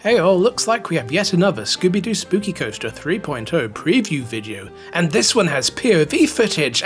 Hey all, looks like we have yet another Scooby Doo Spooky Coaster 3.0 preview video, and this one has POV footage!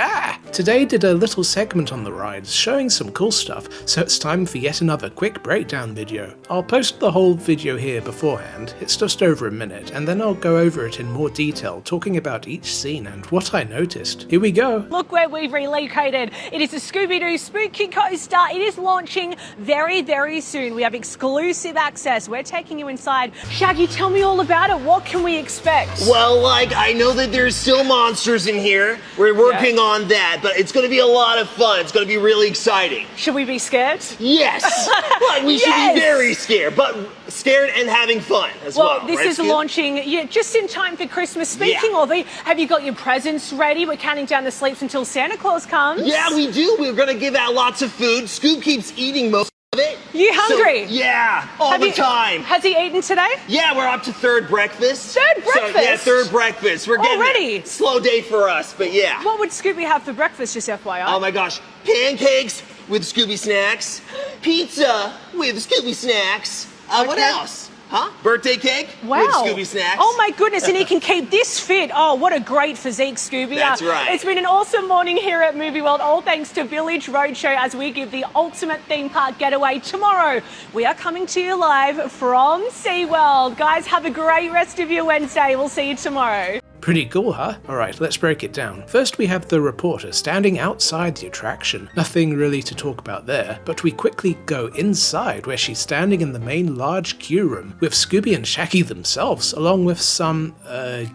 Today did a little segment on the rides, showing some cool stuff, so it's time for yet another quick breakdown video. I'll post the whole video here beforehand, it's just over a minute, and then I'll go over it in more detail, talking about each scene and what I noticed. Here we go! Look where we've relocated. It is the Scooby Doo Spooky Coaster. It is launching very soon. We have exclusive access. We're taking you inside. Shaggy, tell me all about it. What can we expect? Well, I know that there's still monsters in here. We're working on that, but it's going to be a lot of fun. It's going to be really exciting. Should we be scared? Yes! But we should be very scared, but scared and having fun as well. Well, this right, is launching just in time for Christmas. Speaking of it, have you got your presents ready? We're counting down the sleeps until Santa Claus comes. Yeah, we do. We're going to give out lots of food. Scoob keeps eating most of it. You hungry? So, yeah, all the time. Has he eaten today? Yeah, we're up to third breakfast. Third breakfast? So, yeah, third breakfast. We're getting already there. Slow day for us, but yeah. What would Scooby have for breakfast, just FYI? Oh my gosh, pancakes with Scooby snacks, pizza with Scooby snacks. What else? Huh? Birthday cake with Scooby snacks. Oh my goodness, and he can keep this fit. Oh, what a great physique, Scooby. That's right. It's been an awesome morning here at Movie World, all thanks to Village Roadshow as we give the ultimate theme park getaway tomorrow. We are coming to you live from SeaWorld. Guys, have a great rest of your Wednesday. We'll see you tomorrow. Pretty cool, huh? Alright, let's break it down. First we have the reporter standing outside the attraction. Nothing really to talk about there, but we quickly go inside where she's standing in the main large queue room with Scooby and Shaggy themselves, along with some,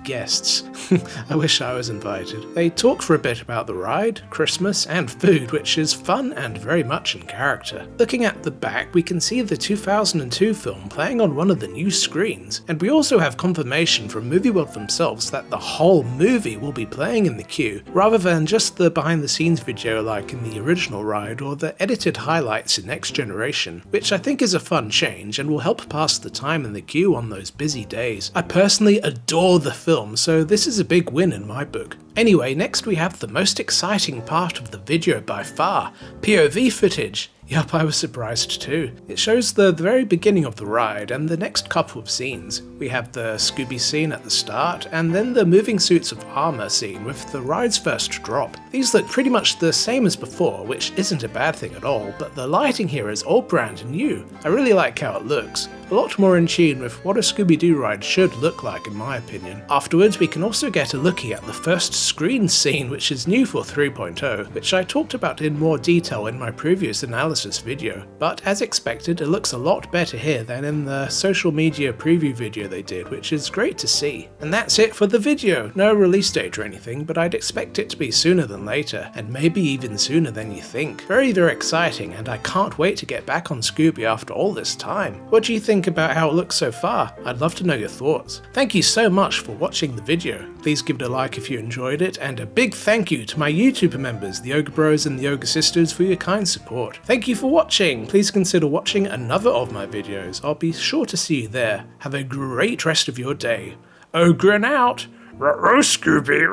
guests. I wish I was invited. They talk for a bit about the ride, Christmas, and food, which is fun and very much in character. Looking at the back, we can see the 2002 film playing on one of the new screens, and we also have confirmation from Movie World themselves that the whole movie will be playing in the queue, rather than just the behind the scenes video like in the original ride or the edited highlights in Next Generation, which I think is a fun change and will help pass the time in the queue on those busy days. I personally adore the film, so this is a big win in my book. Anyway, next we have the most exciting part of the video by far, POV footage. Yup, I was surprised too. It shows the very beginning of the ride and the next couple of scenes. We have the Scooby scene at the start, and then the moving suits of armor scene with the ride's first drop. These look pretty much the same as before, which isn't a bad thing at all, but the lighting here is all brand new. I really like how it looks. A lot more in tune with what a Scooby-Doo ride should look like in my opinion. Afterwards we can also get a lookie at the first screen scene, which is new for 3.0, which I talked about in more detail in my previous analysis video. But as expected, it looks a lot better here than in the social media preview video they did, which is great to see. And that's it for the video. No release date or anything, but I'd expect it to be sooner than later, and maybe even sooner than you think. Very exciting, and I can't wait to get back on Scooby after all this time. What do you think about how it looks so far? I'd love to know your thoughts. Thank you so much for watching the video. Please give it a like if you enjoyed it, and a big thank you to my YouTuber members, the Ogre Bros and the Ogre Sisters, for your kind support. Thank you for watching. Please consider watching another of my videos. I'll be sure to see you there. Have a great rest of your day. Ogre and out! Ruh-roh, Scooby!